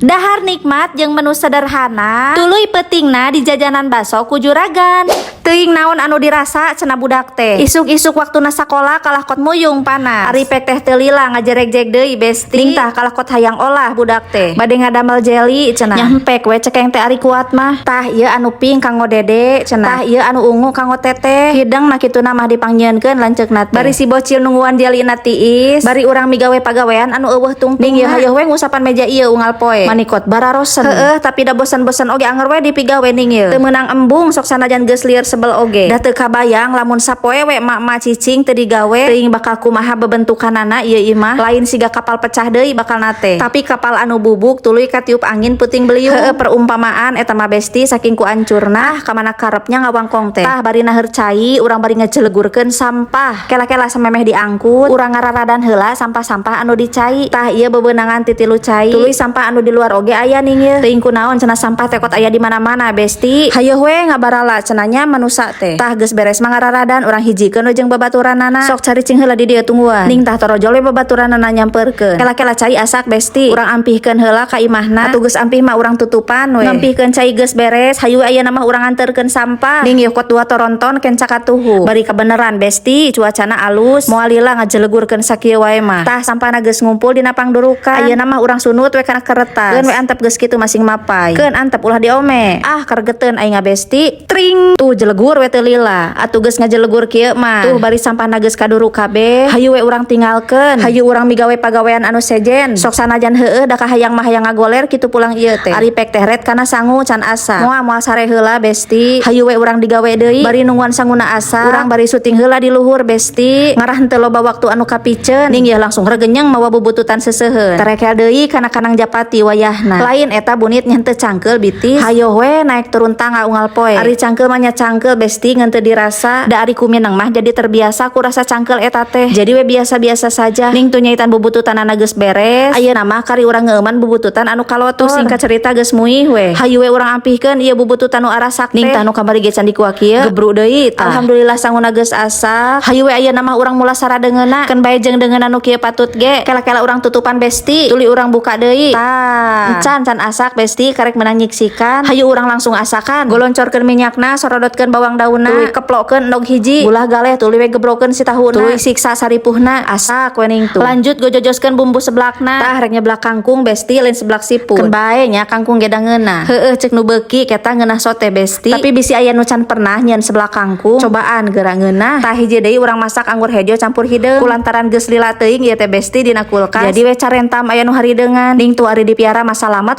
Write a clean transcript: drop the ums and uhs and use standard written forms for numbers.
Dahar nikmat jeung menu sederhana, tuluy peutingna di jajanan baso ku juragan. Teuing naon anu dirasa cenah budak teh. Isuk-isuk waktuna sakola kalahkot muyung panas. Ari pek teh teu lila ngajereg-jeg deui besti. Ting tah kalahkot hayang olah budak teh. Bade ngadamel jeli cenah. Nyempek we cekeng teh ari kuat mah. Tah ieu anu pink kanggo dede cenah. Tah ieu anu ungu kanggo teteh. Hideng na kituna mah dipangjieunkeun lanceukna teh. Bari si bocil nungguan jelina tiis. Bari urang migawe pagawean anu eueuh tungtung. Ning ieu hayeuh we ngusapan meja ieu unggal poe. Manikot bararosen. Tapi da bosan-bosan oge anger we dipigawe ning ieu. Teu meunang embung sok sanajan geus lieur sebel oge. Da teu kabayang lamun sapoe we mak-mak cicing teu digawe teuing bakal kumaha bebentukanana ieu imah. Lain siga kapal pecah deui bakal nate. Tapi kapal anu bubuk tuluy katiup angin puting beliung. Perumpamaan eta mah besti saking ku ancurna ka mana karepnya ngawangkong teh. Tah bari naher cai urang bari ngecelegurkeun sampah. Kela-kela samemeh diangkut urang ngararadan heula sampah-sampah anu dicai. Tah ieu bebeunangan ti tilu cai. Tuluy sampah anu di luar oge aya ning ieu. Teuing kunaon cenah sampah tekot aya di mana-mana besti. Hayeuh we ngabarala cenahnya manusa teh. Tah geus beres mangararadan urang hijikeun we jeung babaturanana. Sok caricing heula di dieu tungguan. Ning tah torojol we babaturanana nyampeurkeun. Kela-kela cai asak besti. Urang ampihkeun heula ka imahna. Atuh geus ampih mah urang tutupan we. Ngampihkeun cai geus beres, hayu ayeuna mah urang anterkeun sampah. Ning ieu kot dua toronton kenca katuhu. Bari kabeneran besti, cuacana alus. Moal lila ngajelegurkeun sakieu wae mah. Tah sampahna geus ngumpul dina pangdurukan. Ayeuna mah urang sunut we kana keretas. Keun we antep geus kitu masing mapai. Keun antep ulah diome. Karegeteun aing besti. Tring. Tuh jelegur we teu lila. Atuh geus ngajelegur kieu mah. Tuh bari sampahna geus kaduruk kabeh. Hayu we urang tinggalkeun. Hayu urang migawe pagawean anu sejen. Sok sanajan heueuh da kahayang mah hayang ngagoler kitu pulang ieu teh. Ari pek teh ret kana sangu can asa. Moal sare heula besti. Hayu we urang digawe deui. Bari nungguan sanguna asa. Urang bari syuting heula di luhur besti. Ngarah henteu loba waktu anu kapiceun. Ning ieu langsung regenyeng mawa bubututan seseuheun. Terekel deui kana kanang japati wayahna. Lain eta bunit nya henteu cangkeul bitis. Hayo we naik turun tangga unggal poe. Ari cangkeul mah nya cangkeul besti ngan teu dirasa. Da ari kumineng mah jadi terbiasa ku rasa cangkeul eta teh. Jadi we biasa-biasa saja. Ning tu nyaitan bubututanana geus beres. Ayeuna mah kari urang ngeuman bubututan anu kalotor. Singkat cerita geus muih we. Hayu we urang ampihkeun ieu bubututan nu arasak teh. Ning tah nu kamari ge can dikuak ieu gebru deui tah. Alhamdulillah sanguna geus asa. Hayu we ayeuna mah urang mula saradeungeuna. Keun bae jeung deungeunna nu kieu patut ge. Kela-kela urang tutupan besti. Tuluy urang buka deui. Tah. Can asak besti karek menang nyiksikan. Hayu urang langsung asakan. Goloncorkeun minyakna, sorodotkeun bawang daunna. Tuluy keplokeun endog hiji. Ulah galeh tuluy we gebrokeun si tahuna. Tuluy siksa saripuhna. Asak we ning tu. Lanjut gojojoskeun bumbu seblakna. Tah rek nyeblak kangkung besti lain seblak siput. Keun bae nya kangkung ge da ngeunah. Heueuh cek nu beuki keta ngeunah sote besti. Tapi bisi aya nu can pernah nyeun seblak kangkung. Cobaan geura ngeunah. Tah hiji deui urang masak anggur hejo campur hideung. Kulantaran geus lila teuing ieu teh besti dina kulkas. Jadi we carentam aya nu harideungan. Ning tu ari dipiara masa lamat